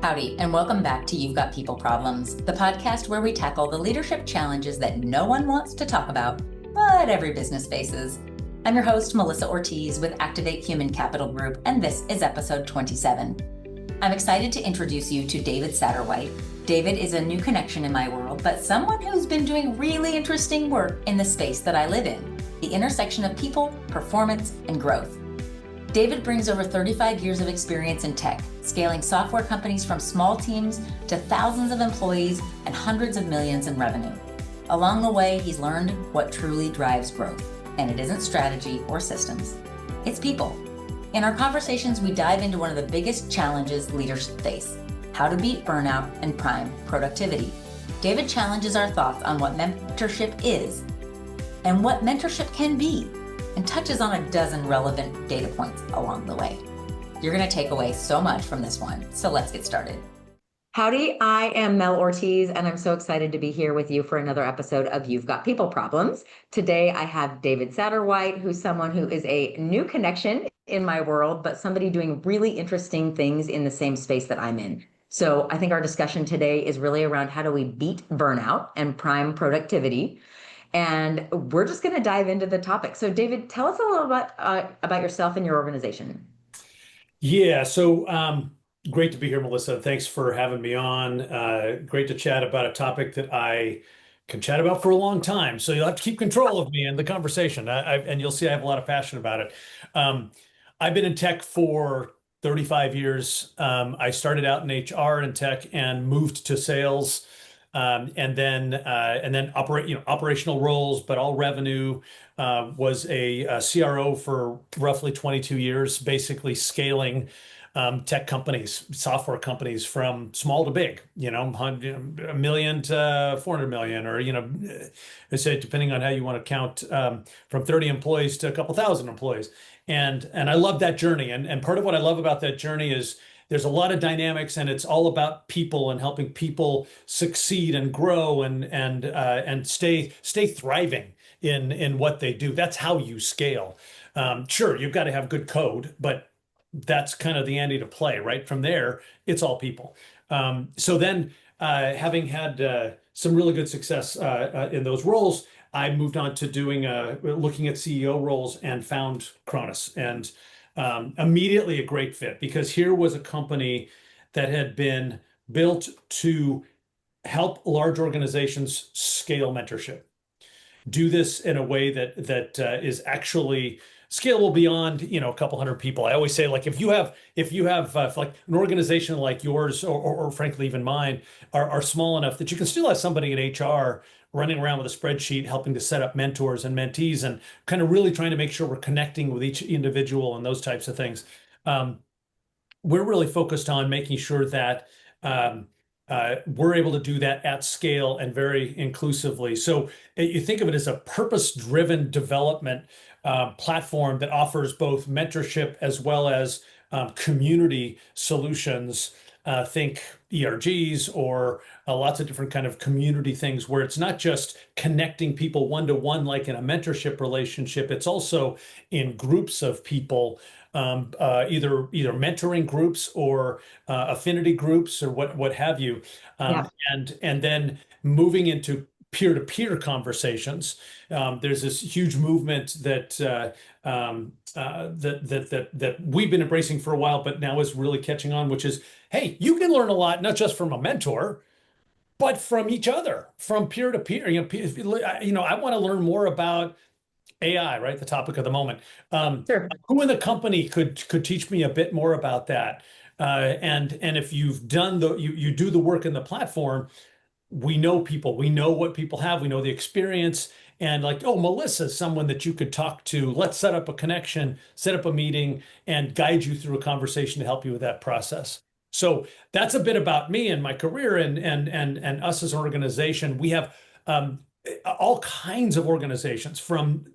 Howdy, and welcome back to You've Got People Problems, the podcast where we tackle the leadership challenges that no one wants to talk about, but every business faces. I'm your host, Melissa Ortiz with Activate Human Capital Group, and this is episode 27. I'm excited to introduce you to David Satterwhite. David is a new connection in my world, but someone who's been doing really interesting work in the space that I live in, the intersection of people, performance, and growth. David brings over 35 years of experience in tech, scaling software companies from small teams to thousands of employees and hundreds of millions in revenue. Along the way, he's learned what truly drives growth, and it isn't strategy or systems, it's people. In our conversations, we dive into one of the biggest challenges leaders face, how to beat burnout and prime productivity. David challenges our thoughts on what mentorship is and what mentorship can be, and touches on a dozen relevant data points along the way. You're going to take away so much from this one, so let's get started. Howdy, I am Mel Ortiz, and I'm so excited to be here with you for another episode of You've Got People Problems. Today, I have David Satterwhite, who's someone who is a new connection in my world, but somebody doing really interesting things in the same space that I'm in. So I think our discussion today is really around how do we beat burnout and prime productivity. And we're just going to dive into the topic. So David, tell us a little bit about yourself and your organization. Yeah, so great to be here, Melissa. Thanks for having me on. Great to chat about a topic that I can chat about for a long time. So you'll have to keep control of me in the conversation. And you'll see I have a lot of passion about it. I've been in tech for 35 years. I started out in HR and tech and moved to sales. And then operational roles, but all revenue. Was a CRO for roughly 22 years, basically scaling tech companies, software companies from small to big, a million to 400 million, or, I say, depending on how you want to count, from 30 employees to a couple thousand employees. And I love that journey. And part of what I love about that journey is there's a lot of dynamics, and it's all about people and helping people succeed and grow and stay thriving in what they do. That's how you scale. Sure, you've got to have good code, but that's kind of the ante to play, right? From there, it's all people. So then, having had some really good success in those roles, I moved on to looking at CEO roles and found Cronus, and immediately a great fit, because here was a company that had been built to help large organizations scale mentorship. Do this in a way that is actually scalable beyond a couple hundred people. I always say, like, if you have like an organization like yours or frankly even mine are small enough that you can still have somebody in HR running around with a spreadsheet helping to set up mentors and mentees and kind of really trying to make sure we're connecting with each individual and those types of things. We're really focused on making sure that we're able to do that at scale and very inclusively. So you think of it as a purpose-driven development platform that offers both mentorship as well as community solutions. Think ERGs or lots of different kind of community things, where it's not just connecting people one-to-one like in a mentorship relationship. It's also in groups of people, either mentoring groups or affinity groups or what have you, and then moving into peer-to-peer conversations. There's this huge movement that we've been embracing for a while, but now is really catching on, which is, hey, you can learn a lot, not just from a mentor, but from each other, from peer-to-peer. I want to learn more about AI, right? The topic of the moment. Sure. Who in the company could teach me a bit more about that? And if you've done you do the work in the platform, we know people, we know what people have, we know the experience, and like, oh, Melissa's someone that you could talk to. Let's set up a connection, set up a meeting, and guide you through a conversation to help you with that process. So that's a bit about me and my career and us as an organization. We have all kinds of organizations, from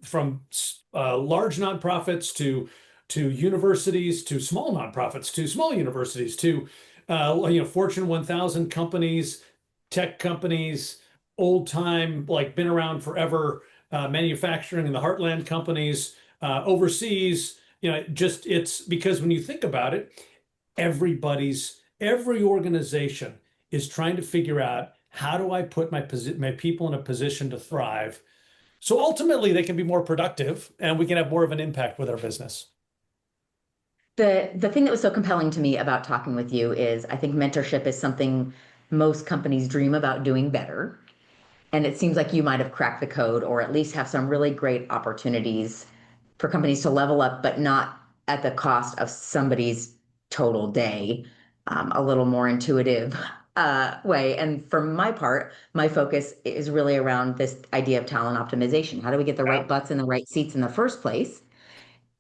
large nonprofits to universities, to small nonprofits, to small universities, to Fortune 1000 companies, tech companies, old time, like been around forever, manufacturing in the heartland companies, overseas. It's because when you think about it, everybody's every organization is trying to figure out, how do I put my people in a position to thrive, so ultimately they can be more productive and we can have more of an impact with our business. The thing that was so compelling to me about talking with you is I think mentorship is something most companies dream about doing better. And it seems like you might have cracked the code, or at least have some really great opportunities for companies to level up, but not at the cost of somebody's total day, a little more intuitive way. And for my part, my focus is really around this idea of talent optimization. How do we get the right butts in the right seats in the first place,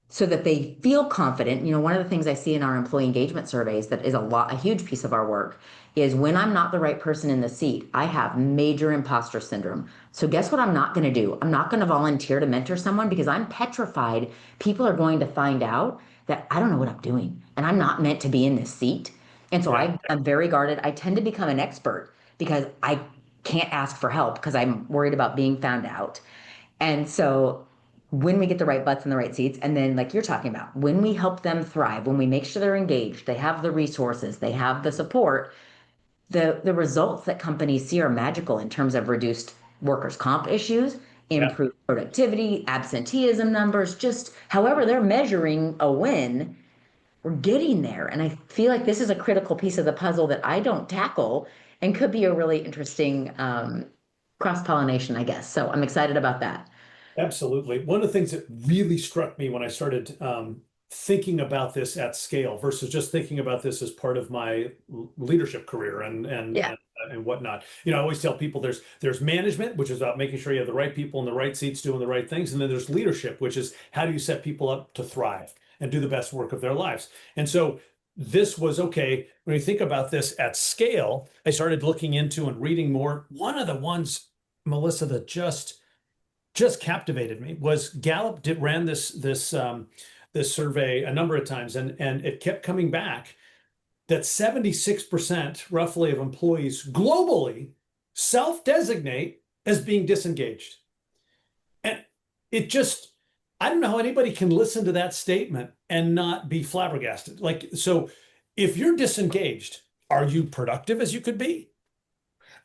so that they feel confident? You know, one of the things I see in our employee engagement surveys that is a huge piece of our work is, when I'm not the right person in the seat, I have major imposter syndrome. So guess what I'm not going to do? I'm not going to volunteer to mentor someone, because I'm petrified people are going to find out that I don't know what I'm doing and I'm not meant to be in this seat. And so I'm very guarded. I tend to become an expert because I can't ask for help because I'm worried about being found out. And so when we get the right butts in the right seats, and then, like you're talking about, when we help them thrive, when we make sure they're engaged, they have the resources, they have the support, the results that companies see are magical in terms of reduced workers' comp issues, improved productivity, absenteeism numbers, just however they're measuring a win, we're getting there. And I feel like this is a critical piece of the puzzle that I don't tackle, and could be a really interesting cross-pollination, I guess. So I'm excited about that. Absolutely. One of the things that really struck me when I started thinking about this at scale versus just thinking about this as part of my leadership career and whatnot. You know, I always tell people there's management, which is about making sure you have the right people in the right seats doing the right things. And then there's leadership, which is how do you set people up to thrive and do the best work of their lives. And so this was, okay, when you think about this at scale, I started looking into and reading more. One of the ones, Melissa, that just captivated me was Gallup ran this survey a number of times, and it kept coming back that 76% roughly of employees globally self-designate as being disengaged. And it just, I don't know how anybody can listen to that statement and not be flabbergasted. Like, so if you're disengaged, are you productive as you could be?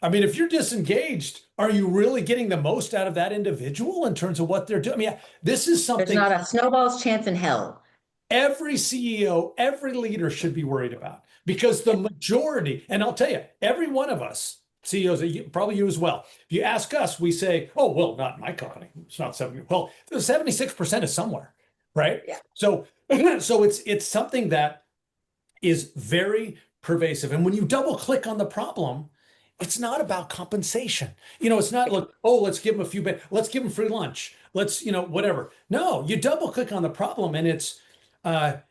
I mean, if you're disengaged, are you really getting the most out of that individual in terms of what they're doing? I mean, this is something. There's not a snowball's chance in hell. Every CEO, every leader should be worried about, because the majority, and I'll tell you, every one of us, CEOs, probably you as well, if you ask us, we say, oh, well, not in my company. It's not 70. Well, the 76% is somewhere, right? Yeah. So it's something that is very pervasive. And when you double click on the problem, it's not about compensation. You know, it's not like, oh, let's give them let's give them free lunch. Let's, whatever. No, you double click on the problem, and it's, I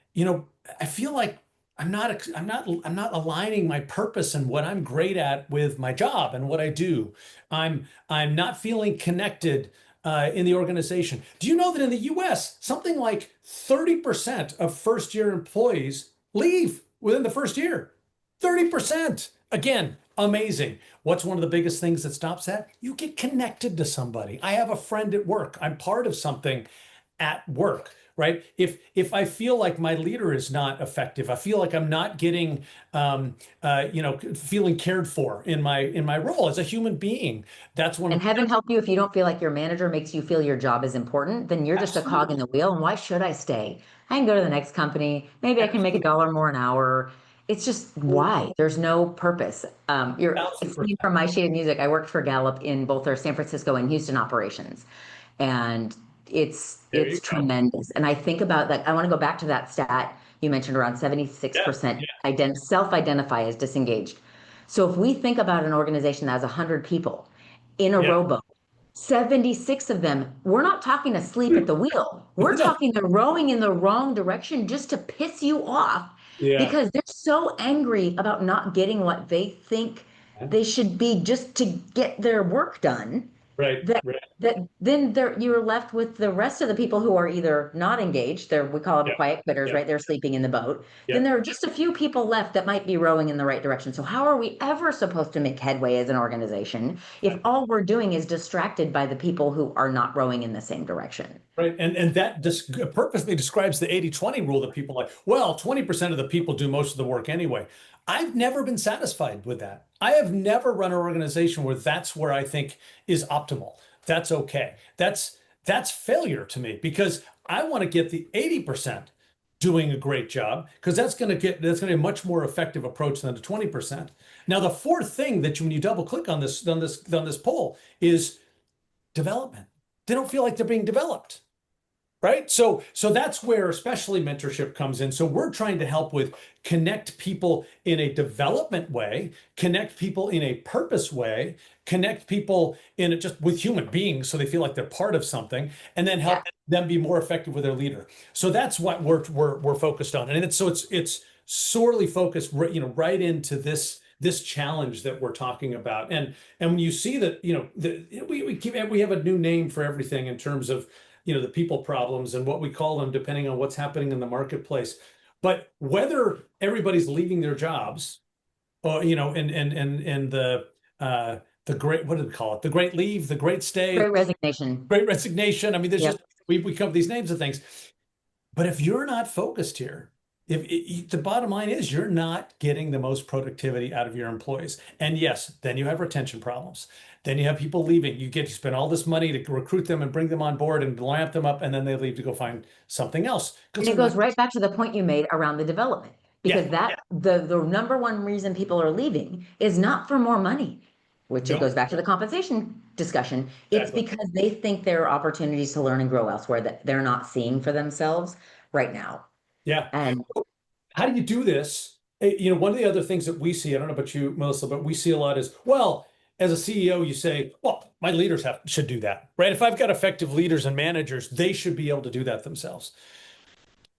feel like I'm not aligning my purpose and what I'm great at with my job and what I do. I'm not feeling connected in the organization. Do you know that in the US, something like 30% of first-year employees leave within the first year? 30%. Again, amazing. What's one of the biggest things that stops that? You get connected to somebody. I have a friend at work. I'm part of something at work, right? If I feel like my leader is not effective, I feel like I'm not getting, feeling cared for in my role as a human being. That's one. And heaven help you if you don't feel like your manager makes you feel your job is important, then you're just a cog in the wheel. And why should I stay? I can go to the next company. Maybe I can make $1 more an hour. It's just why? There's no purpose. It's from my shade of music. I worked for Gallup in both their San Francisco and Houston operations, and it's tremendous. And I think about that. I want to go back to that stat you mentioned, around 76% self-identify as disengaged. So if we think about an organization that has 100 people in a rowboat, 76 of them, we're not talking asleep at the wheel. We're talking they're rowing in the wrong direction just to piss you off. Yeah. Because they're so angry about not getting what they think they should be just to get their work done. Right. That then you're left with the rest of the people who are either not engaged. We call them quiet quitters, right? They're sleeping in the boat. Then there are just a few people left that might be rowing in the right direction. So how are we ever supposed to make headway as an organization if all we're doing is distracted by the people who are not rowing in the same direction? Right. And that purposely describes the 80-20 rule that people like, well, 20% of the people do most of the work anyway. I've never been satisfied with that. I have never run an organization where that's where I think is optimal. That's okay. That's failure to me because I want to get the 80% doing a great job because that's going to be a much more effective approach than the 20%. Now, the fourth thing that when you double click on this poll is development. They don't feel like they're being developed. Right. So that's where especially mentorship comes in. So we're trying to help with connect people in a development way, connect people in a purpose way, connect people in just with human beings so they feel like they're part of something, and then help them be more effective with their leader. So that's what we're focused on. And it's sorely focused, right into this challenge that we're talking about. And when you see that, we have a new name for everything in terms of the people problems and what we call them depending on what's happening in the marketplace. But whether everybody's leaving their jobs, or and the great, what do we call it? The great leave, the great stay, Great resignation. Great resignation. I mean, there's just we come up with these names of things. But if you're not focused here, the bottom line is you're not getting the most productivity out of your employees. And yes, then you have retention problems. Then you have people leaving. You spend all this money to recruit them and bring them on board and ramp them up, and then they leave to go find something else. And it goes right back to the point you made around the development, because the number one reason people are leaving is not for more money, which it goes back to the compensation discussion. It's because they think there are opportunities to learn and grow elsewhere that they're not seeing for themselves right now. Yeah. And how do you do this? One of the other things that we see, I don't know about you, Melissa, but we see a lot is, well, as a CEO, you say, well, my leaders should do that, right? If I've got effective leaders and managers, they should be able to do that themselves.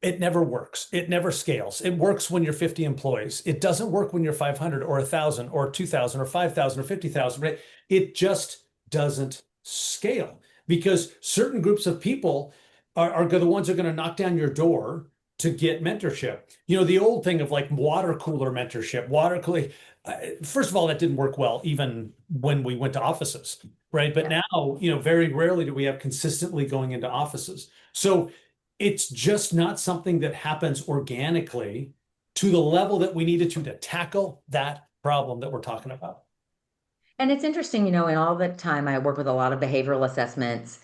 It never works. It never scales. It works when you're 50 employees. It doesn't work when you're 500 or 1,000 or 2,000 or 5,000 or 50,000, right? It just doesn't scale because certain groups of people are the ones who are going to knock down your door to get mentorship. The old thing of like water cooler mentorship, first of all, that didn't work well, even when we went to offices, right? But now, very rarely do we have consistently going into offices. So it's just not something that happens organically to the level that we needed to tackle that problem that we're talking about. And it's interesting, in all the time I work with a lot of behavioral assessments,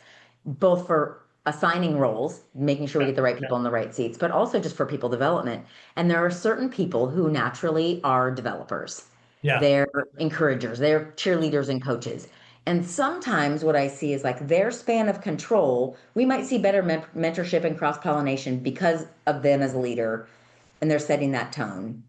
both for assigning roles, making sure we get the right people in the right seats, but also just for people development. And there are certain people who naturally are developers. Yeah. They're encouragers, they're cheerleaders and coaches. And sometimes what I see is like their span of control, we might see better mentorship and cross-pollination because of them as a leader and they're setting that tone.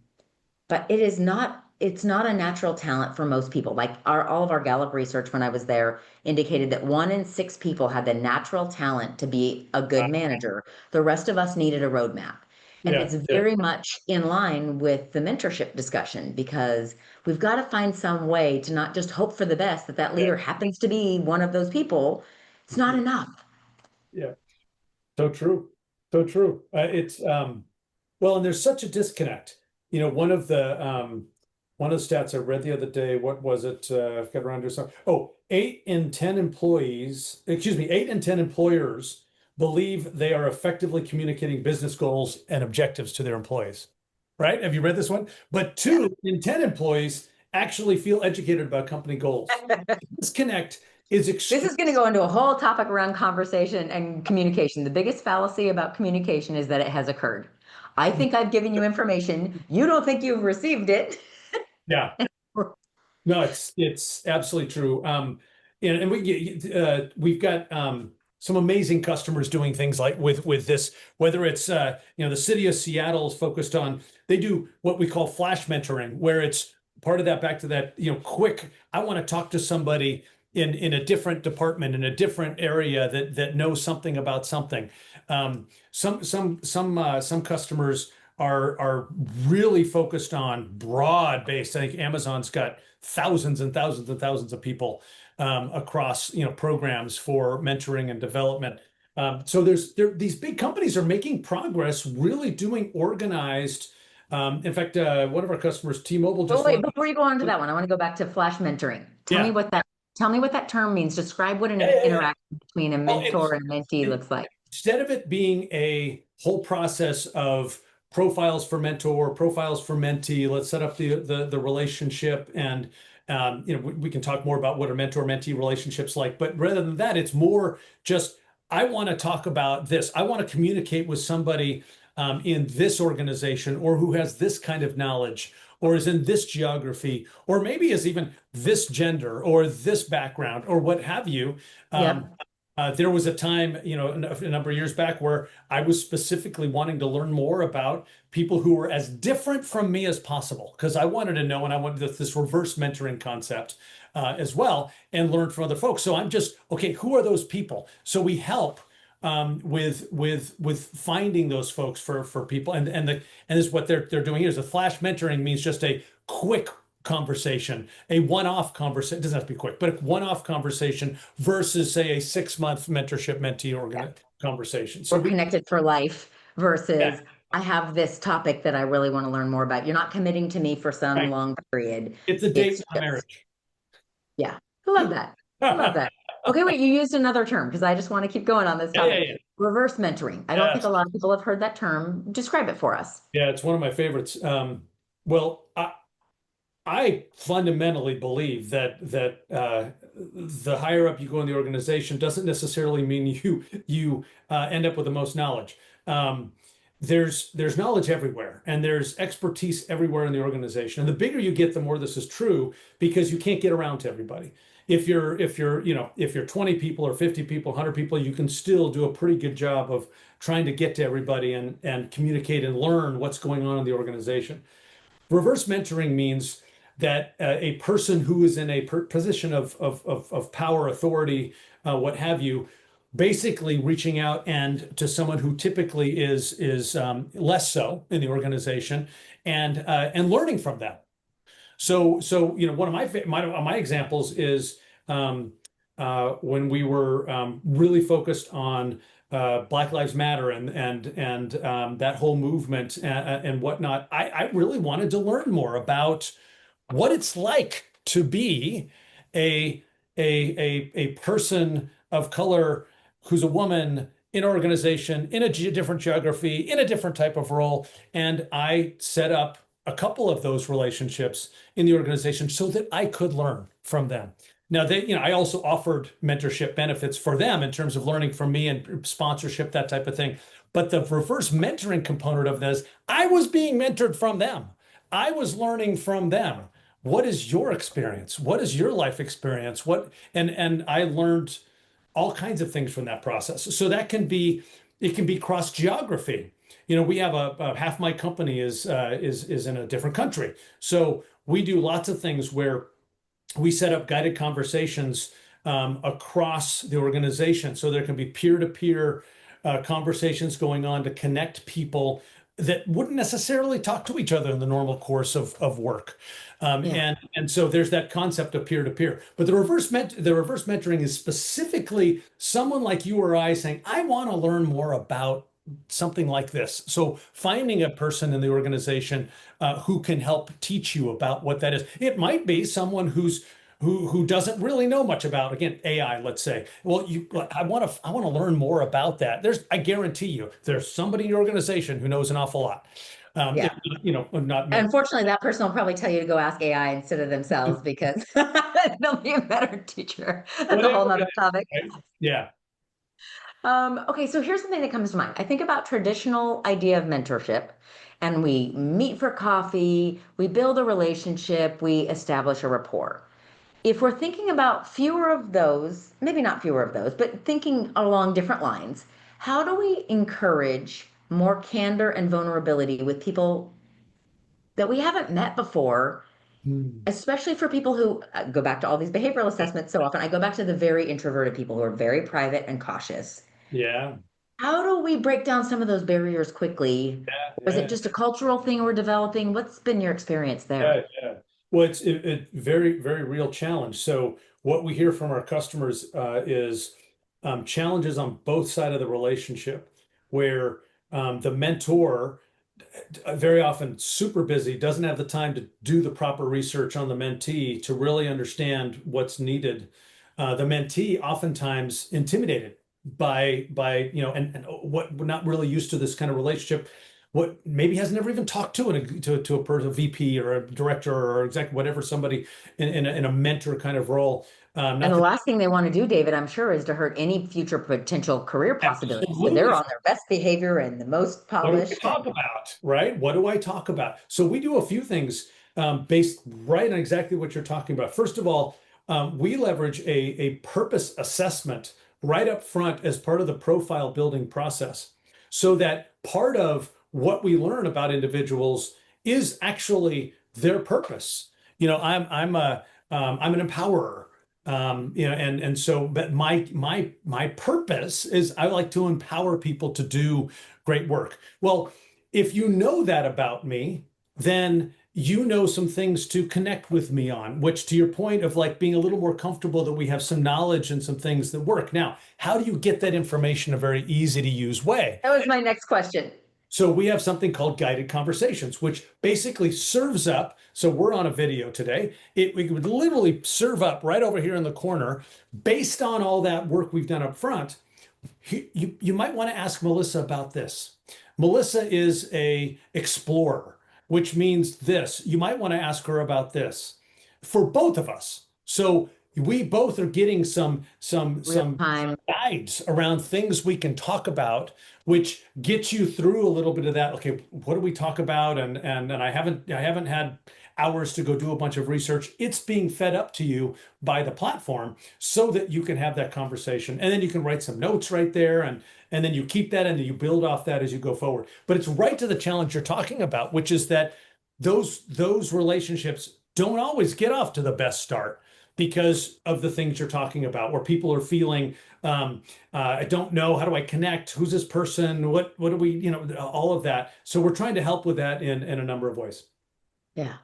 But it's not a natural talent for most people. Like all of our Gallup research when I was there indicated that 1 in 6 people had the natural talent to be a good manager. The rest of us needed a roadmap. And it's very much in line with the mentorship discussion because we've got to find some way to not just hope for the best that leader happens to be one of those people. It's not enough. Yeah. So true. So true. It's well, and there's such a disconnect. One of the stats I read the other day, what was it? I've got around to something. 8 in 10 employers believe they are effectively communicating business goals and objectives to their employees. Right? Have you read this one? But 2 in 10 employees actually feel educated about company goals. Disconnect is extreme. This is going to go into a whole topic around conversation and communication. The biggest fallacy about communication is that it has occurred. I think I've given you information. You don't think you've received it. Yeah. No, it's absolutely true. And we've got some amazing customers doing things like with this, whether it's the city of Seattle is focused on, they do what we call flash mentoring, where it's part of that back to that, quick, I want to talk to somebody in a different department, in a different area that knows something about something. Some customers are really focused on broad-based. I think Amazon's got thousands and thousands and thousands of people across programs for mentoring and development. So these big companies are making progress, really doing organized. In fact, one of our customers, T-Mobile, just wait, before you go on to that one, I want to go back to flash mentoring. Tell me what that term means. Describe what an interaction between a mentor and mentee looks like. Instead of it being a whole process of profiles for mentor, profiles for mentee. Let's set up the relationship, and we can talk more about what are mentor-mentee relationships like. But rather than that, it's more just, I want to talk about this. I want to communicate with somebody in this organization, or who has this kind of knowledge, or is in this geography, or maybe is even this gender or this background or what have you. There was a time, a number of years back, where I was specifically wanting to learn more about people who were as different from me as possible, because I wanted to know, and I wanted this reverse mentoring concept as well, and learn from other folks. So I'm just, okay, who are those people? So we help with finding those folks for people, and this is what they're doing here. Is a flash mentoring means just a quick conversation, a one-off conversation. It doesn't have to be quick, but a one-off conversation versus, say, a 6-month mentorship mentee conversation. So we're connected for life versus, yeah. I have this topic that I really want to learn more about. You're not committing to me for some long period. It's a date, not a marriage. Yeah, I love that. I love that. Okay, wait, you used another term, because I just want to keep going on this topic. Yeah. Reverse mentoring. I don't think a lot of people have heard that term. Describe it for us. Yeah, it's one of my favorites. Well, I fundamentally believe that the higher up you go in the organization doesn't necessarily mean you end up with the most knowledge. There's knowledge everywhere, and there's expertise everywhere in the organization. And the bigger you get, the more this is true, because you can't get around to everybody. If you're 20 people or 50 people, 100 people, you can still do a pretty good job of trying to get to everybody and communicate and learn what's going on in the organization. Reverse mentoring means that a person who is in a position of power, authority, what have you, basically reaching out and to someone who typically is less so in the organization, and learning from them. So one of my examples is when we were really focused on Black Lives Matter and that whole movement and whatnot. I really wanted to learn more about what it's like to be a person of color who's a woman in an organization, in a different geography, in a different type of role. And I set up a couple of those relationships in the organization so that I could learn from them. Now, I also offered mentorship benefits for them in terms of learning from me and sponsorship, that type of thing. But the reverse mentoring component of this, I was being mentored from them. I was learning from them. What is your experience? What is your life experience? And I learned all kinds of things from that process. So it can be cross geography. We have half my company is in a different country. So we do lots of things where we set up guided conversations across the organization. So there can be peer-to-peer conversations going on to connect people that wouldn't necessarily talk to each other in the normal course of work. And so there's that concept of peer-to-peer. But the reverse mentoring is specifically someone like you or I saying, I want to learn more about something like this. So finding a person in the organization who can help teach you about what that is. It might be someone who doesn't really know much about, again, AI, let's say. Well, I want to learn more about that. I guarantee you, there's somebody in your organization who knows an awful lot. Not me. Unfortunately, that person will probably tell you to go ask AI instead of themselves, because they'll be a better teacher. That's a whole other topic. Yeah. Okay, so here's something that comes to mind. I think about traditional idea of mentorship, and we meet for coffee, we build a relationship, we establish a rapport. If we're thinking about fewer of those, maybe not fewer of those, but thinking along different lines, how do we encourage more candor and vulnerability with people that we haven't met before, especially for people who go back to all these behavioral assessments so often? I go back to the very introverted people who are very private and cautious. Yeah. How do we break down some of those barriers quickly? Is it just a cultural thing we're developing? What's been your experience there? Yeah. Well, it's a very, very real challenge. So what we hear from our customers is challenges on both sides of the relationship, where the mentor, very often super busy, doesn't have the time to do the proper research on the mentee to really understand what's needed. The mentee oftentimes intimidated by and what, we're not really used to this kind of relationship what maybe has never even talked to a person, a VP or a director or exec, whatever, somebody in a mentor kind of role. And the last thing they want to do, David, I'm sure, is to hurt any future potential career possibilities. So they're on their best behavior and the most what do we polished. talk about, right? What do I talk about? So we do a few things based right on exactly what you're talking about. First of all, we leverage a purpose assessment right up front as part of the profile building process, so that part of what we learn about individuals is actually their purpose. I'm an empowerer. And so, but my purpose is I like to empower people to do great work. Well, if you know that about me, then you know some things to connect with me on, which, to your point of like being a little more comfortable that we have some knowledge and some things that work. Now, how do you get that information in a very easy to use way? That was my next question. So we have something called guided conversations, which basically serves up. So we're on a video today. We would literally serve up right over here in the corner based on all that work we've done up front. You might want to ask Melissa about this. Melissa is a explorer, which means this. You might want to ask her about this for both of us. So we both are getting some guides around things we can talk about, which gets you through a little bit of that. Okay, what do we talk about? And I haven't had hours to go do a bunch of research. It's being fed up to you by the platform so that you can have that conversation. And then you can write some notes right there, and then you keep that and then you build off that as you go forward. But it's right to the challenge you're talking about, which is that those relationships don't always get off to the best start because of the things you're talking about, where people are feeling, I don't know, how do I connect? Who's this person? What do we, all of that. So we're trying to help with that in a number of ways. Yeah,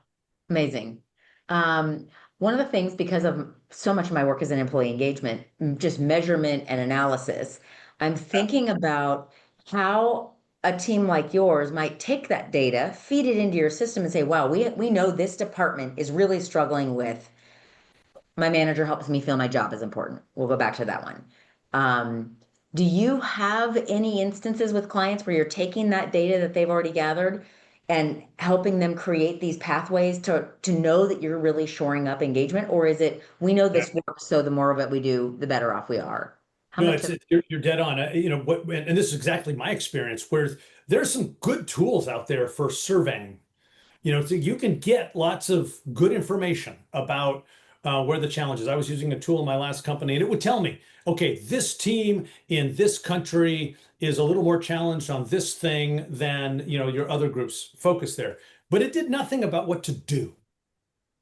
amazing. One of the things, because of so much of my work is in employee engagement, just measurement and analysis, I'm thinking about how a team like yours might take that data, feed it into your system and say, wow, we know this department is really struggling with, my manager helps me feel my job is important. We'll go back to that one. Do you have any instances with clients where you're taking that data that they've already gathered and helping them create these pathways to know that you're really shoring up engagement? Or is it, we know this works, so the more of it we do, the better off we are? You're dead on. And this is exactly my experience, where there's some good tools out there for surveying. So you can get lots of good information about where the challenge is. I was using a tool in my last company, and it would tell me, okay, this team in this country is a little more challenged on this thing than your other groups focus there. But it did nothing about what to do.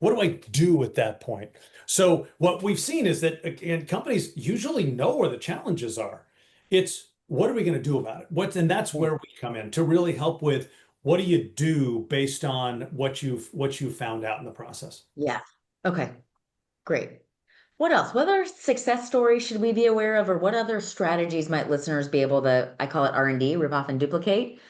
What do I do at that point? So what we've seen is that, again, companies usually know where the challenges are. It's what are we going to do about it? And that's where we come in to really help with what do you do based on what you've found out in the process. Yeah. Okay. Great. What else? What other success stories should we be aware of, or what other strategies might listeners be able to, I call it R&D, rip off and duplicate?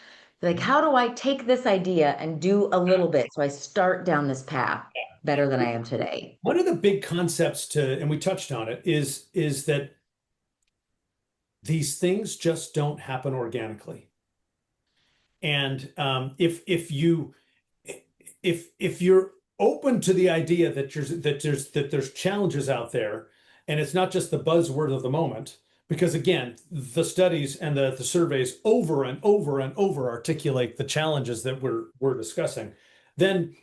Like, how do I take this idea and do a little bit so I start down this path better than I am today? One of the big concepts and we touched on it, is that these things just don't happen organically. And if you're open to the idea that there's challenges out there, and it's not just the buzzword of the moment, because again, the studies and the surveys over and over and over articulate the challenges that we're discussing, then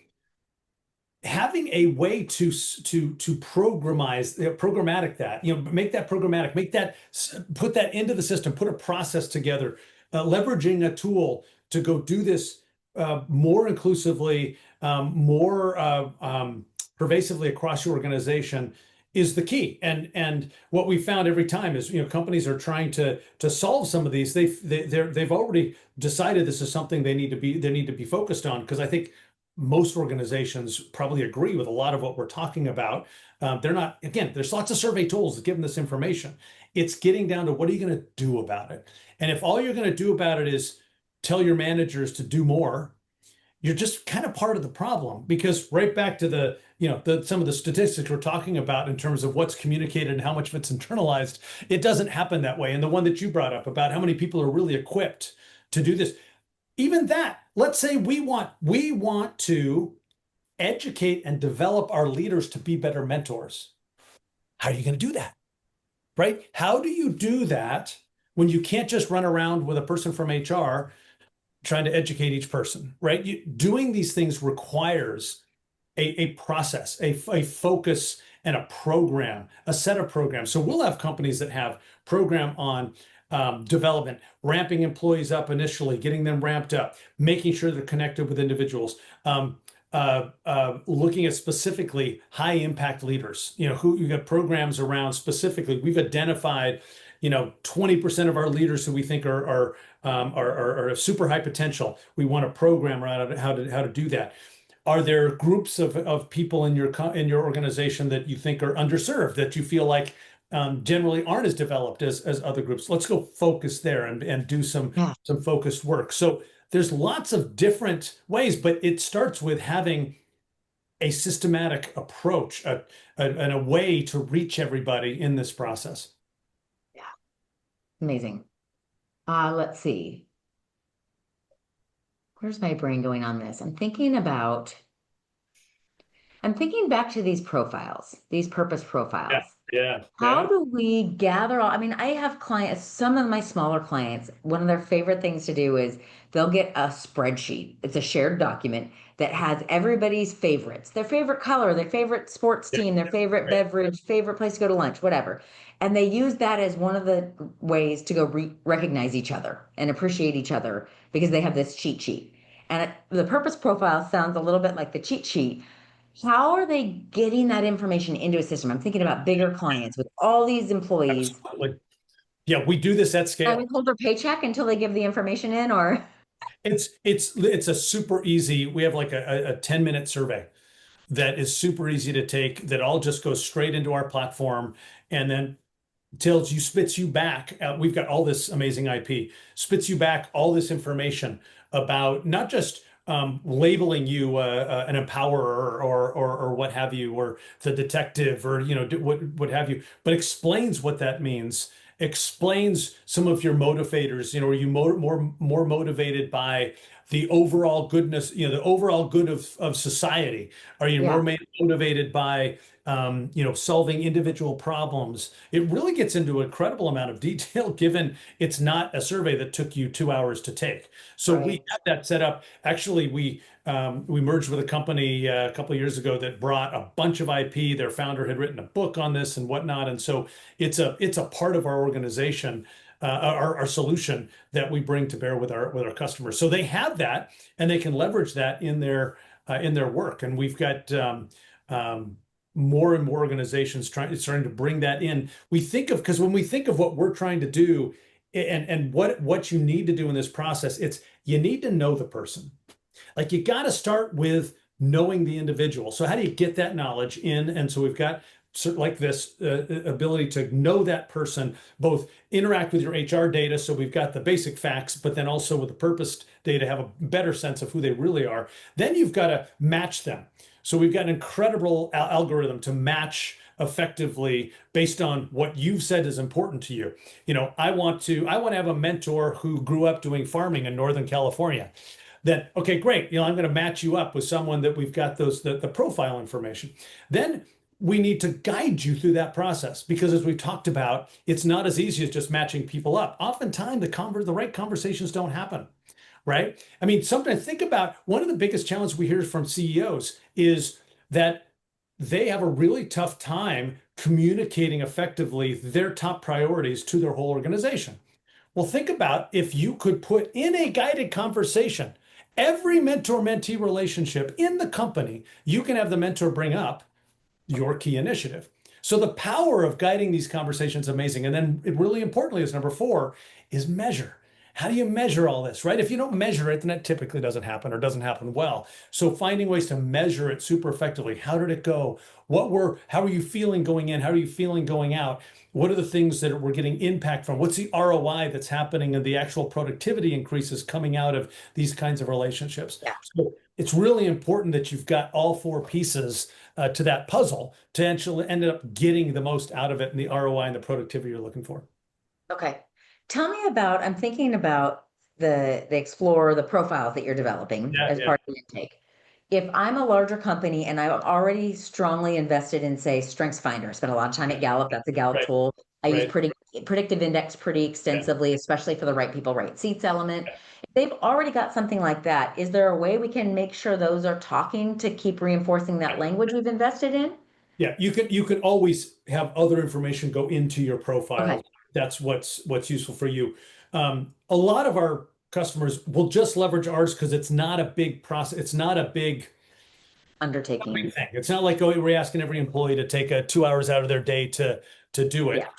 having a way to programmatic that, make that programmatic, put that into the system, put a process together, leveraging a tool to go do this more inclusively, more pervasively across your organization is the key. And what we found every time is, companies are trying to solve some of these. They've already decided this is something they need to be focused on, because I think most organizations probably agree with a lot of what we're talking about. They're not, again, there's lots of survey tools that give them this information. It's getting down to, what are you going to do about it? And if all you're going to do about it is tell your managers to do more, you're just kind of part of the problem, because right back to some of the statistics we're talking about in terms of what's communicated and how much of it's internalized, it doesn't happen that way. And the one that you brought up about how many people are really equipped to do this, even that, let's say we want to educate and develop our leaders to be better mentors. How are you going to do that? Right? How do you do that when you can't just run around with a person from HR trying to educate each person, right? Doing these things requires a process, a focus and a program, a set of programs. So we'll have companies that have program on development, ramping employees up initially, getting them ramped up, making sure they're connected with individuals, looking at specifically high impact leaders, who you got programs around specifically. We've identified, 20% of our leaders who we think are super high potential. We want a program around how to do that. Are there groups of people in your organization that you think are underserved, that you feel like generally aren't as developed as other groups? Let's go focus there and do some focused work. So there's lots of different ways, but it starts with having a systematic approach and a way to reach everybody in this process. Yeah, amazing. Let's see. Where's my brain going on this? I'm thinking back to these profiles, these purpose profiles. Yeah. How do we gather all? I mean, I have clients, some of my smaller clients, one of their favorite things to do is they'll get a spreadsheet. It's a shared document that has everybody's favorites, their favorite color, their favorite sports team, their favorite beverage, favorite place to go to lunch, whatever. And they use that as one of the ways to go recognize each other and appreciate each other because they have this cheat sheet. And the purpose profile sounds a little bit like the cheat sheet. How are they getting that information into a system? I'm thinking about bigger clients with all these employees. Absolutely. Yeah, we do this at scale. I would hold their paycheck until they give the information in, or it's a super easy. We have like a 10-minute survey that is super easy to take, that all just goes straight into our platform and then spits you back. We've got all this amazing IP, spits you back all this information about not just labeling you an empowerer or what have you, or the detective, or what have you, but explains what that means, explains some of your motivators. Are you more motivated by the overall goodness, the overall good of society? Are you more motivated by solving individual problems? It really gets into an incredible amount of detail, given it's not a survey that took you 2 hours to take. So we have that set up. Actually, we merged with a company a couple of years ago that brought a bunch of IP. Their founder had written a book on this and whatnot, and so it's a part of our organization. Our solution that we bring to bear with our customers, so they have that and they can leverage that in their work. And we've got more and more organizations starting to bring that in. Because when we think of what we're trying to do and what you need to do in this process, you need to know the person. Like, you got to start with knowing the individual. So how do you get that knowledge in? And so we've got like this ability to know that person, both interact with your HR data. So we've got the basic facts, but then also with the purpose data, have a better sense of who they really are. Then you've got to match them. So we've got an incredible algorithm to match effectively based on what you've said is important to you. I want to have a mentor who grew up doing farming in Northern California. Then, okay, great. I'm going to match you up with someone that we've got the profile information. Then we need to guide you through that process, because as we talked about, it's not as easy as just matching people up. Oftentimes the right conversations don't happen. Right? I mean, sometimes think about one of the biggest challenges we hear from CEOs is that they have a really tough time communicating effectively their top priorities to their whole organization. Well, think about if you could put in a guided conversation every mentor-mentee relationship in the company. You can have the mentor bring up your key initiative. So the power of guiding these conversations is amazing. And then really importantly, is number 4, is measure. How do you measure all this, right? If you don't measure it, then it typically doesn't happen, or doesn't happen well. So finding ways to measure it super effectively. How did it go? How are you feeling going in? How are you feeling going out? What are the things that we're getting impact from? What's the ROI that's happening, and the actual productivity increases coming out of these kinds of relationships? Yeah. So it's really important that you've got all 4 pieces to that puzzle to actually end up getting the most out of it, and the ROI and the productivity you're looking for. Okay. Tell me about, I'm thinking about the Explorer, the profiles that you're developing as part of the intake. If I'm a larger company and I'm already strongly invested in, say, StrengthsFinder, I spent a lot of time at Gallup. That's a Gallup tool. I use predictive index pretty extensively, especially for the right people, right seats element. If they've already got something like that, is there a way we can make sure those are talking to keep reinforcing that language we've invested in? Yeah, you could always have other information go into your profile. Okay. That's what's useful for you. A lot of our customers will just leverage ours because it's not a big process. It's not a big Undertaking thing. It's not like, oh, we're asking every employee to take 2 hours out of their day to do it. Yeah.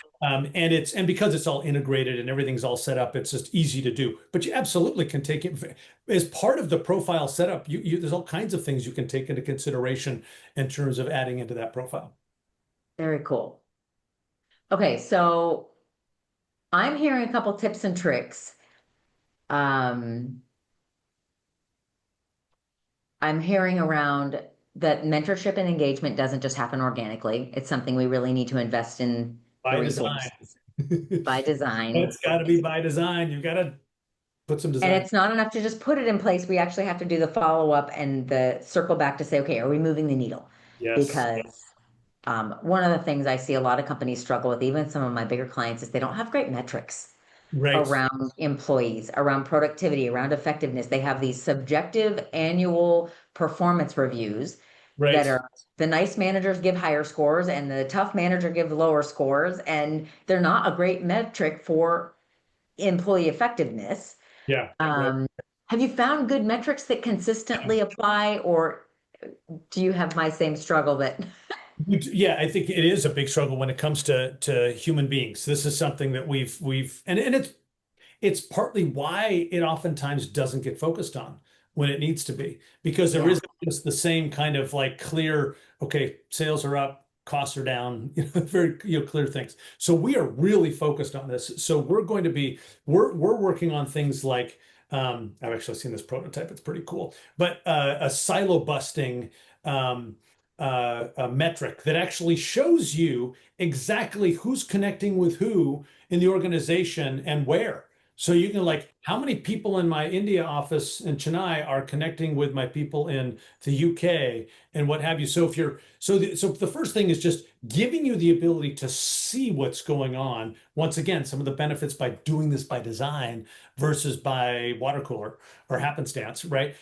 And because it's all integrated and everything's all set up, it's just easy to do. But you absolutely can take it as part of the profile setup. There's all kinds of things you can take into consideration in terms of adding into that profile. Very cool. Okay, so I'm hearing a couple tips and tricks. I'm hearing around that mentorship and engagement doesn't just happen organically. It's something we really need to invest in By design. By design. It's got to be by design. You've got to put some design. And it's not enough to just put it in place. We actually have to do the follow-up and the circle back to say, okay, are we moving the needle? Yes. Because one of the things I see a lot of companies struggle with, even some of my bigger clients, is they don't have great metrics around employees, around productivity, around effectiveness. They have these subjective annual performance reviews that are, the nice managers give higher scores and the tough manager give lower scores, and they're not a great metric for employee effectiveness. Yeah. Have you found good metrics that consistently apply, or do you have my same struggle that Yeah, I think it is a big struggle when it comes to human beings. This is something that and it's partly why it oftentimes doesn't get focused on when it needs to be, because there isn't just the same kind of like clear, okay, sales are up, costs are down, very clear things. So we are really focused on this. So we're working on things like I've actually seen this prototype. It's pretty cool, but a silo busting a metric that actually shows you exactly who's connecting with who in the organization and where. So you can like, how many people in my India office in Chennai are connecting with my people in the UK and what have you. So so the first thing is just giving you the ability to see what's going on. Once again, some of the benefits by doing this by design versus by water cooler or happenstance, right?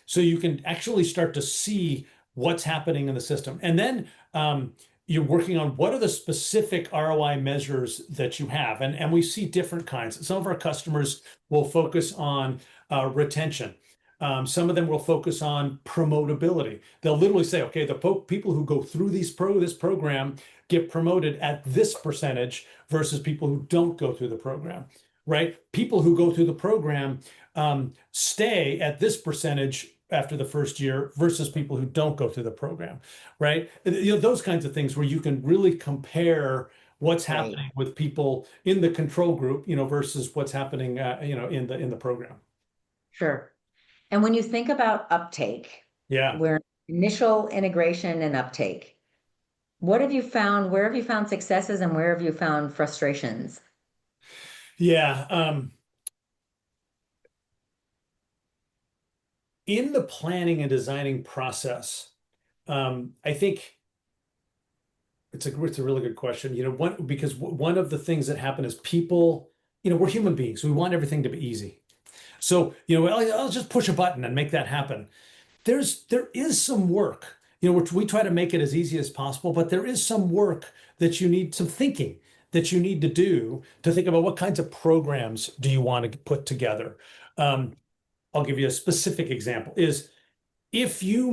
So you can actually start to see what's happening in the system. And then you're working on what are the specific ROI measures that you have. And we see different kinds. Some of our customers will focus on retention. Some of them will focus on promotability. They'll literally say, okay, the people who go through this program get promoted at this percentage versus people who don't go through the program, right? People who go through the program stay at this percentage after the first year versus people who don't go through the program, right? Those kinds of things where you can really compare what's happening with people in the control group, versus what's happening, in the program. Sure. And when you think about uptake, where initial integration and uptake, what have you found? Where have you found successes and where have you found frustrations? Yeah. In the planning and designing process, I think it's a really good question. Because one of the things that happen is people, we're human beings. We want everything to be easy. So, I'll just push a button and make that happen. There is some work, which we try to make it as easy as possible, but there is some work that you need, some thinking that you need to do to think about what kinds of programs do you want to put together. I'll give you a specific example is if you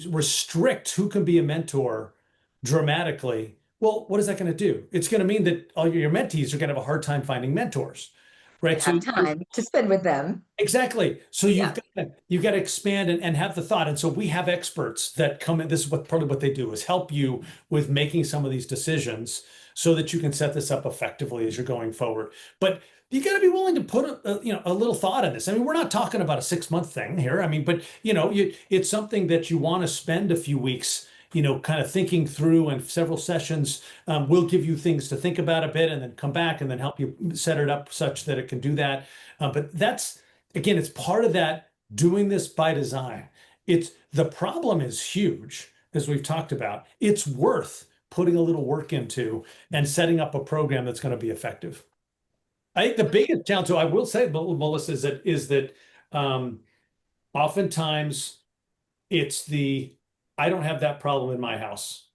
restrict who can be a mentor dramatically, well, what is that going to do? It's going to mean that all your mentees are going to have a hard time finding mentors, right? Have time to spend with them. Exactly. So you've got to expand and have the thought. And so we have experts that come in. This is probably what they do is help you with making some of these decisions so that you can set this up effectively as you're going forward. But you got to be willing to put a little thought in this. I mean, we're not talking about a 6-month thing here. I mean, but it's something that you want to spend a few weeks kind of thinking through, and several sessions. We'll give you things to think about a bit and then come back and then help you set it up such that it can do that. But that's, again, it's part of that doing this by design. The problem is huge, as we've talked about. It's worth putting a little work into and setting up a program that's going to be effective. I think the biggest challenge, so I will say, Melissa, is that oftentimes it's I don't have that problem in my house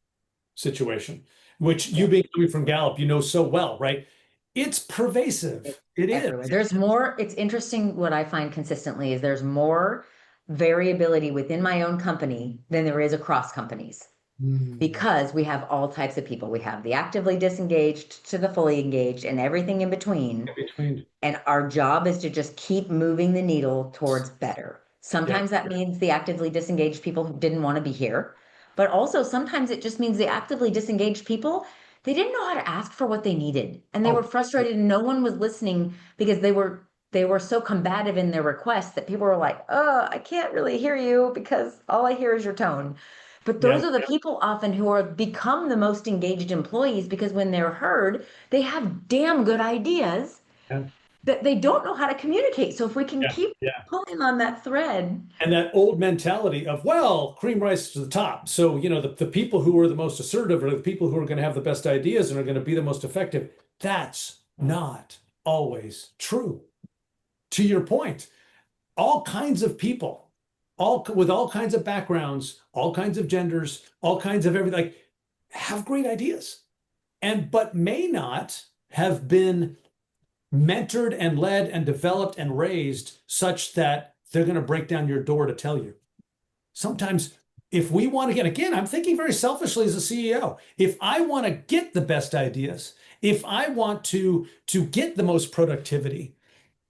situation, which you being coming from Gallup, so well, right? It's pervasive. It Everywhere. is. There's more. It's interesting. What I find consistently is there's more variability within my own company than there is across companies. Because we have all types of people. We have the actively disengaged to the fully engaged and everything in between. And our job is to just keep moving the needle towards better. Sometimes that means the actively disengaged people who didn't want to be here, but also sometimes it just means the actively disengaged people, they didn't know how to ask for what they needed. And they were frustrated and no one was listening because they were so combative in their requests that people were like, oh, I can't really hear you because all I hear is your tone. But those are the people often who are become the most engaged employees, because when they're heard, they have damn good ideas that they don't know how to communicate. So if we can keep pulling on that thread. And that old mentality of, well, cream rises to the top. So, the people who are the most assertive are the people who are going to have the best ideas and are going to be the most effective. That's not always true. To your point, all kinds of people, with all kinds of backgrounds, all kinds of genders, all kinds of everything, have great ideas, but may not have been mentored and led and developed and raised such that they're going to break down your door to tell you. Sometimes if we want to again, I'm thinking very selfishly as a CEO, if I want to get the best ideas, if I want to get the most productivity,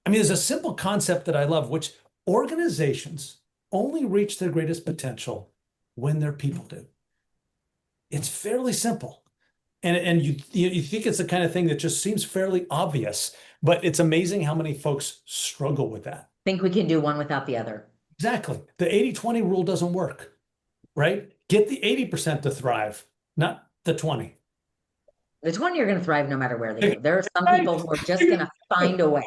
there's a simple concept that I love, which organizations only reach their greatest potential when their people do. It's fairly simple. And you think it's the kind of thing that just seems fairly obvious, but it's amazing how many folks struggle with that. Think we can do one without the other. Exactly. The 80-20 rule doesn't work, right? Get the 80% to thrive, not the 20. The 20 are going to thrive no matter where they go. There are some people who are just going to find a way.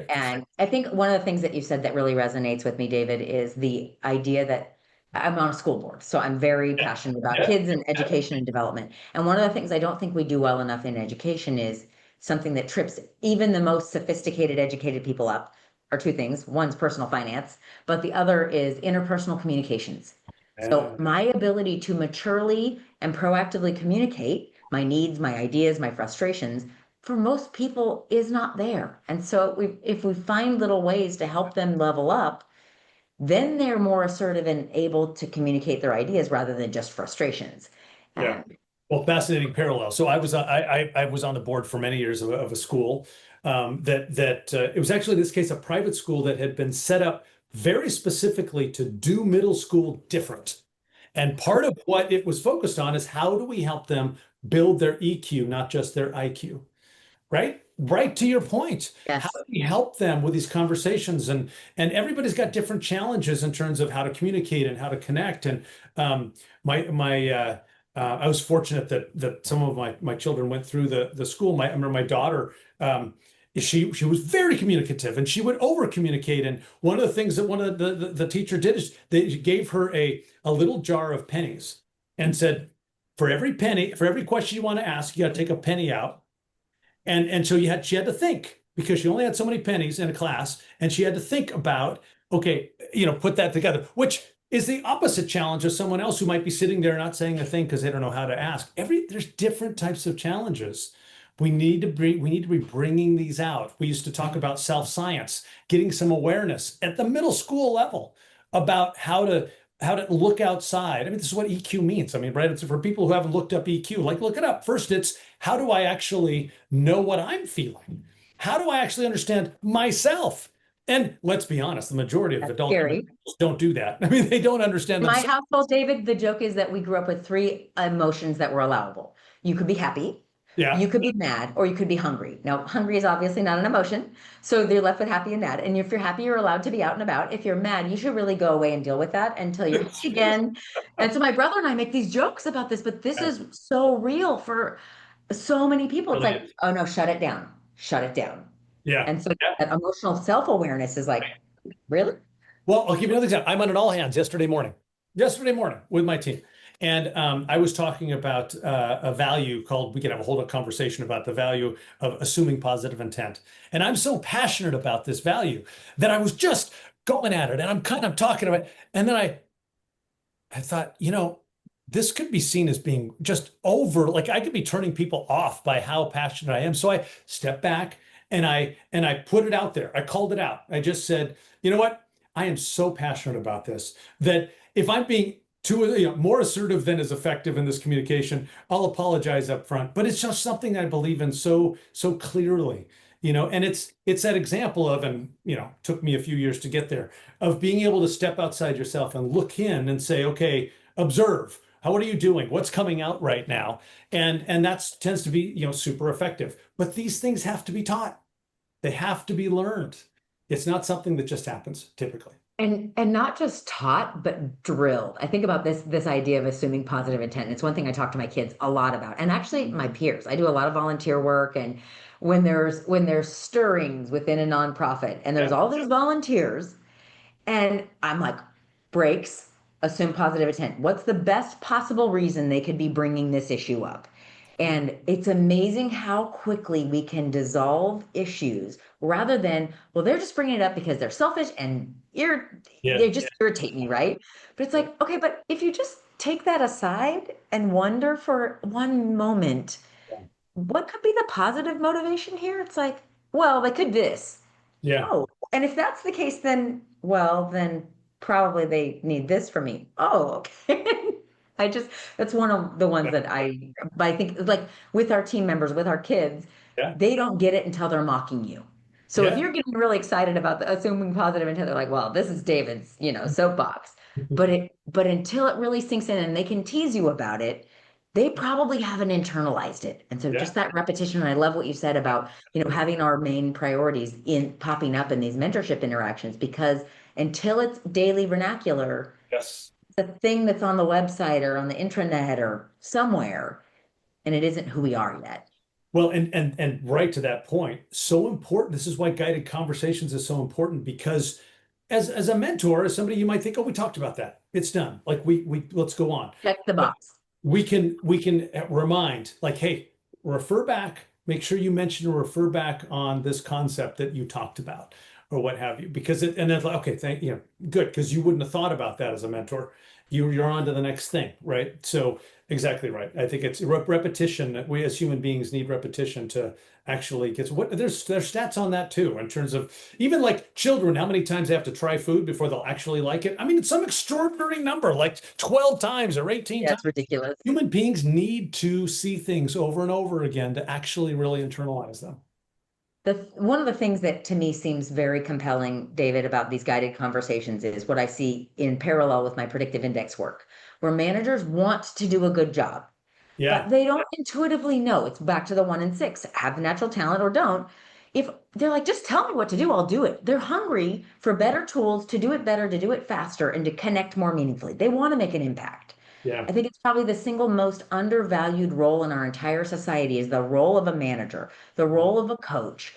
And I think one of the things that you said that really resonates with me, David, is the idea that I'm on a school board. So I'm very passionate about kids and education and development. And one of the things I don't think we do well enough in education is something that trips even the most sophisticated, educated people up are two things. One's personal finance, but the other is interpersonal communications. So my ability to maturely and proactively communicate my needs, my ideas, my frustrations, for most people is not there. And so if we find little ways to help them level up, then they're more assertive and able to communicate their ideas rather than just frustrations. Well, fascinating parallel. So I was on the board for many years of a school it was actually in this case a private school that had been set up very specifically to do middle school different. And part of what it was focused on is how do we help them build their EQ, not just their IQ, right? Right to your point. Yes. How do we help them with these conversations? And everybody's got different challenges in terms of how to communicate and how to connect. And I was fortunate that some of my children went through the school. I remember my daughter, she was very communicative and she would over communicate. And one of the things that one of the teacher did is they gave her a little jar of pennies and said, for every question you want to ask, you got to take a penny out. And so she had to think, because she only had so many pennies in a class, and she had to think about, okay, put that together, which is the opposite challenge of someone else who might be sitting there not saying a thing because they don't know how to ask. There's different types of challenges. We need to be bringing these out. We used to talk about self-science, getting some awareness at the middle school level about how to look outside. This is what EQ means. Right? It's for people who haven't looked up EQ, look it up. First, it's how do I actually know what I'm feeling? How do I actually understand myself? And let's be honest, the majority of adults don't do that. They don't understand themselves. My household, David, the joke is that we grew up with three emotions that were allowable. You could be happy, Yeah. You could be mad or you could be hungry. Now, hungry is obviously not an emotion. So they're left with happy and mad. And if you're happy, you're allowed to be out and about. If you're mad, you should really go away and deal with that until you're happy again. And so my brother and I make these jokes about this, but this is so real for so many people. It's like, oh no, shut it down. Shut it down. Yeah. And so that emotional self-awareness is like, really? Well, I'll give you another example. I'm on an all hands yesterday morning with my team. And I was talking about a value called, we can have a whole conversation about the value of assuming positive intent. And I'm so passionate about this value that I was just going at it and I'm kind of talking about it. And then I thought, this could be seen as being just over, like I could be turning people off by how passionate I am. So I stepped back and I put it out there. I called it out. I just said, you know what? I am so passionate about this that if I'm being more assertive than is effective in this communication, I'll apologize up front. But it's just something I believe in so clearly, and it's that example of, and took me a few years to get there, of being able to step outside yourself and look in and say, okay, observe. What are you doing? What's coming out right now? And that tends to be, super effective. But these things have to be taught. They have to be learned. It's not something that just happens typically. And not just taught, but drilled. I think about this idea of assuming positive intent. It's one thing I talk to my kids a lot about, and actually my peers. I do a lot of volunteer work, and when there's stirrings within a nonprofit, and there's all these volunteers, and I'm like, breaks, assume positive intent. What's the best possible reason they could be bringing this issue up? And it's amazing how quickly we can dissolve issues rather than, well, they're just bringing it up because they're selfish and they just irritate me, right? But it's like, okay, but if you just take that aside and wonder for one moment, what could be the positive motivation here? It's like, well, they could this. Yeah. Oh, and if that's the case, then probably they need this from me. Oh, okay. That's one of the ones that I think, like with our team members, with our kids, they don't get it until they're mocking you. So if you're getting really excited about the assuming positive intent, they're like, well, this is David's, soapbox. But until it really sinks in and they can tease you about it, they probably haven't internalized it. And so just that repetition, and I love what you said about, having our main priorities in popping up in these mentorship interactions, because until it's daily vernacular, the thing that's on the website or on the intranet or somewhere, and it isn't who we are yet. Well, and right to that point, so important. This is why guided conversations is so important, because as a mentor, as somebody, you might think, oh, we talked about that. It's done. Like we let's go on. Check the box. We can remind, like, hey, refer back, make sure you mention or refer back on this concept that you talked about or what have you, because and then like, okay, good, because you wouldn't have thought about that as a mentor. You're on to the next thing, right? So exactly right. I think it's repetition. We as human beings need repetition to actually get there's stats on that too, in terms of even like children, how many times they have to try food before they'll actually like it. I mean, it's some extraordinary number, like 12 times or 18 times. That's ridiculous. Human beings need to see things over and over again to actually really internalize them. One of the things that to me seems very compelling, David, about these guided conversations is what I see in parallel with my predictive index work, where managers want to do a good job, but they don't intuitively know. It's back to the 1 in 6, have the natural talent or don't. If they're like, just tell me what to do, I'll do it. They're hungry for better tools to do it better, to do it faster, and to connect more meaningfully. They want to make an impact. I think it's probably the single most undervalued role in our entire society is the role of a manager, the role of a coach,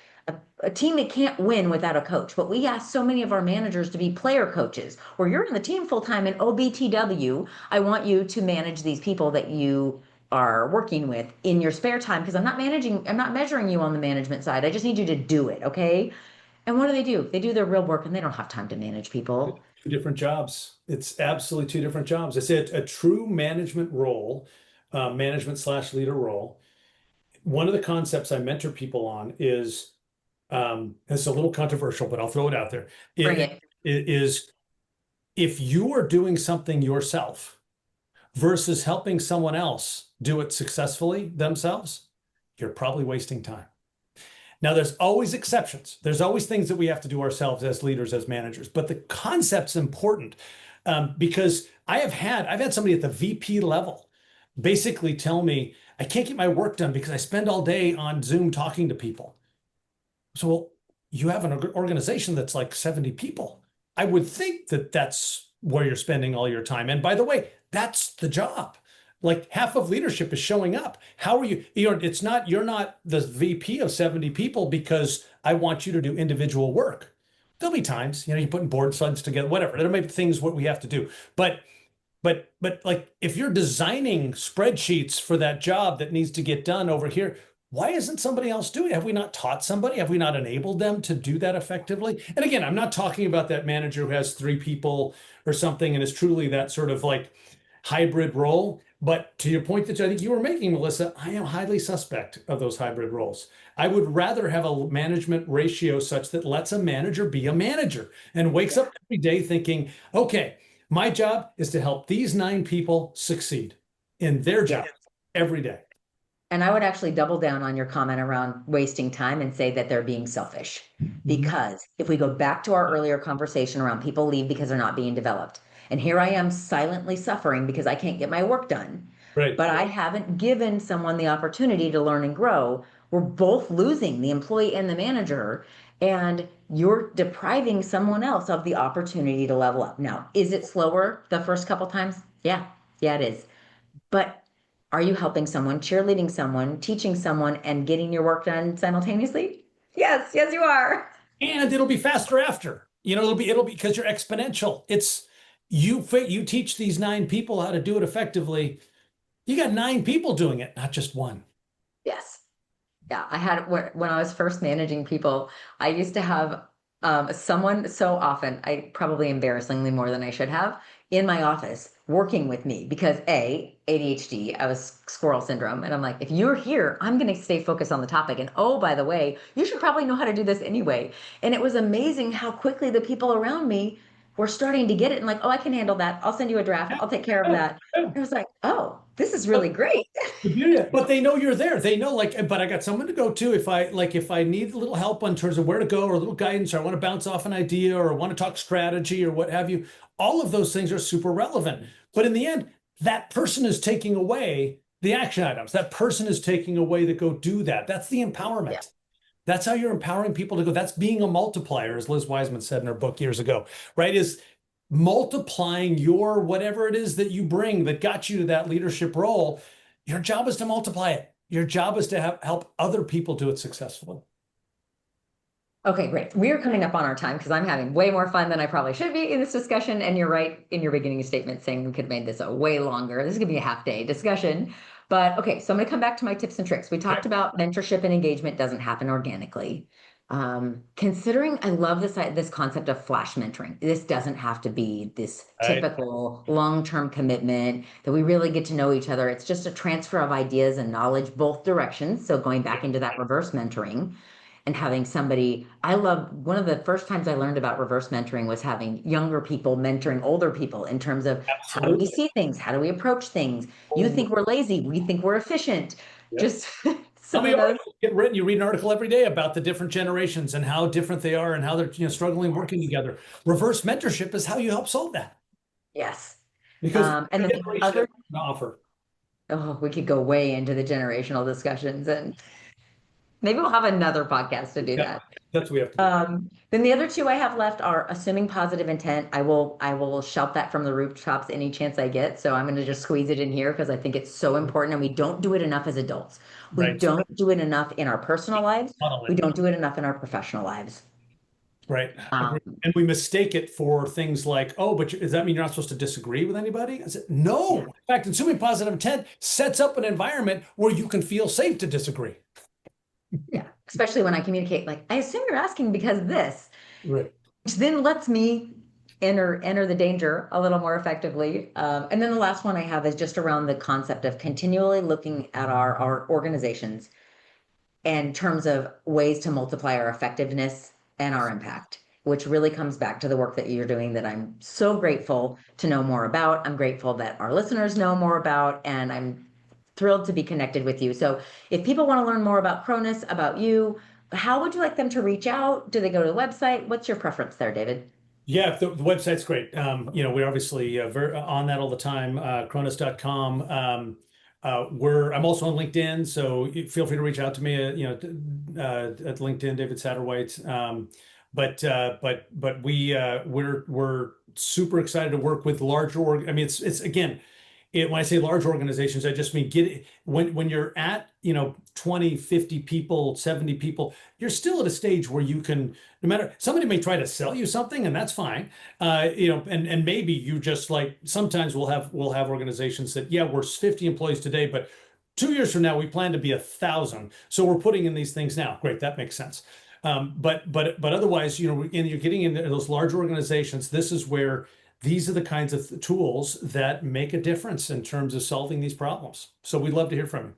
a team that can't win without a coach. But we ask so many of our managers to be player coaches, or you're in the team full-time in OBTW. I want you to manage these people that you are working with in your spare time, because I'm not measuring you on the management side. I just need you to do it, okay? And what do? They do their real work and they don't have time to manage people. Two different jobs. It's absolutely two different jobs. It's a true management role, management/leader role. One of the concepts I mentor people on is, it's a little controversial, but I'll throw it out there. It is if you are doing something yourself versus helping someone else do it successfully themselves, you're probably wasting time. Now, there's always exceptions. There's always things that we have to do ourselves as leaders, as managers, but the concept's important, because I've had somebody at the VP level basically tell me I can't get my work done because I spend all day on Zoom talking to people. So, well, you have an organization that's like 70 people. I would think that that's where you're spending all your time. And by the way, that's the job. Like half of leadership is showing up. How are you? It's not, you're not the VP of 70 people because I want you to do individual work. There'll be times, you're putting board slides together, whatever. There may be things what we have to do. But like if you're designing spreadsheets for that job that needs to get done over here, why isn't somebody else doing it? Have we not taught somebody? Have we not enabled them to do that effectively? And again, I'm not talking about that manager who has 3 people or something and is truly that sort of like hybrid role. But to your point that I think you were making, Melissa, I am highly suspect of those hybrid roles. I would rather have a management ratio such that lets a manager be a manager and wakes up every day thinking, okay, my job is to help these 9 people succeed in their job every day. And I would actually double down on your comment around wasting time and say that they're being selfish. Because if we go back to our earlier conversation around people leave because they're not being developed, and here I am silently suffering because I can't get my work done, Right. But I haven't given someone the opportunity to learn and grow. We're both losing, the employee and the manager, and you're depriving someone else of the opportunity to level up. Now, is it slower the first couple times? Yeah, it is. But are you helping someone, cheerleading someone, teaching someone, and getting your work done simultaneously? Yes, you are. And it'll be faster after. It'll be because you're exponential. It's you teach these 9 people how to do it effectively. You got 9 people doing it, not just one. Yes. Yeah, I had when I was first managing people, I used to have someone so often, I probably embarrassingly more than I should have, in my office working with me because ADHD, I was squirrel syndrome. And I'm like, if you're here, I'm going to stay focused on the topic. And oh, by the way, you should probably know how to do this anyway. And it was amazing how quickly the people around me were starting to get it and like, oh, I can handle that. I'll send you a draft. I'll take care of that. I was like, oh, this is really great. But they know you're there. They know but I got someone to go to if I need a little help in terms of where to go or a little guidance, or I want to bounce off an idea or want to talk strategy or what have you. All of those things are super relevant. But in the end, that person is taking away the action items. That person is taking away the go do that. That's the empowerment. Yeah. That's how you're empowering people to go. That's being a multiplier, as Liz Wiseman said in her book years ago, right? Is multiplying your whatever it is that you bring that got you to that leadership role. Your job is to multiply it. Your job is to help other people do it successfully. Okay, great. We are coming up on our time because I'm having way more fun than I probably should be in this discussion. And you're right in your beginning statement saying we could have made this a way longer. This is going to be a half-day discussion. But okay, so I'm going to come back to my tips and tricks. We talked about mentorship and engagement doesn't happen organically. Considering I love this concept of flash mentoring. This doesn't have to be this typical long-term commitment that we really get to know each other. It's just a transfer of ideas and knowledge both directions. So going back into that reverse mentoring and having somebody, I love, one of the first times I learned about reverse mentoring was having younger people mentoring older people in terms of how do we see things? How do we approach things? You think we're lazy. We think we're efficient. Just some of those. You read an article every day about the different generations and how different they are and how they're struggling working together. Reverse mentorship is how you help solve that. Yes. Because and then the other offer. Oh, we could go way into the generational discussions, and maybe we'll have another podcast to do that. That's what we have to do. Then the other 2 I have left are assuming positive intent. I will shout that from the rooftops any chance I get. So I'm going to just squeeze it in here because I think it's so important, and we don't do it enough as adults. We don't do it enough in our personal lives. We don't do it enough in our professional lives. Right. And we mistake it for things like, oh, but does that mean you're not supposed to disagree with anybody? I said, no. In fact, assuming positive intent sets up an environment where you can feel safe to disagree. Yeah, especially when I communicate, like, I assume you're asking because this, right, which then lets me enter the danger a little more effectively. And then the last one I have is just around the concept of continually looking at our organizations in terms of ways to multiply our effectiveness and our impact, which really comes back to the work that you're doing that I'm so grateful to know more about. I'm grateful that our listeners know more about, and I'm thrilled to be connected with you. So if people want to learn more about Cronus, about you, how would you like them to reach out? Do they go to the website? What's your preference there, David? Yeah, the website's great. We're obviously on that all the time, Cronus.com. I'm also on LinkedIn, so feel free to reach out to me at LinkedIn, David Satterwhite. But we're super excited to work with larger I mean, it's again, when I say large organizations, I just mean when you're at 20, 50 people, 70 people, you're still at a stage where you can, no matter, somebody may try to sell you something, and that's fine. And maybe you just, like, sometimes we'll have organizations that, yeah, we're 50 employees today, but 2 years from now we plan to be 1,000. So we're putting in these things now. Great, that makes sense. But otherwise, and you're getting into those larger organizations, this is where these are the kinds of tools that make a difference in terms of solving these problems. So we'd love to hear from you.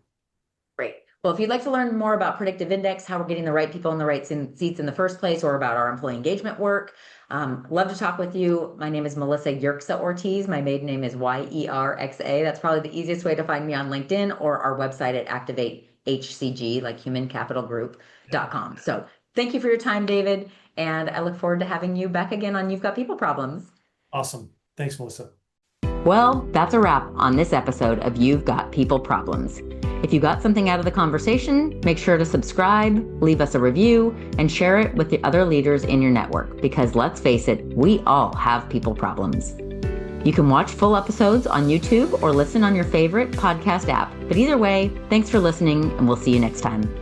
Great. Well, if you'd like to learn more about predictive index, how we're getting the right people in the right seats in the first place, or about our employee engagement work, love to talk with you. My name is Melissa Ortiz. My maiden name is Yerxa. That's probably the easiest way to find me on LinkedIn, or our website at activate.hcg, like humancapitalgroup.com. So thank you for your time, David. And I look forward to having you back again on You've Got People Problems. Awesome. Thanks, Melissa. Well, that's a wrap on this episode of You've Got People Problems. If you got something out of the conversation, make sure to subscribe, leave us a review, and share it with the other leaders in your network, because let's face it, we all have people problems. You can watch full episodes on YouTube or listen on your favorite podcast app. But either way, thanks for listening, and we'll see you next time.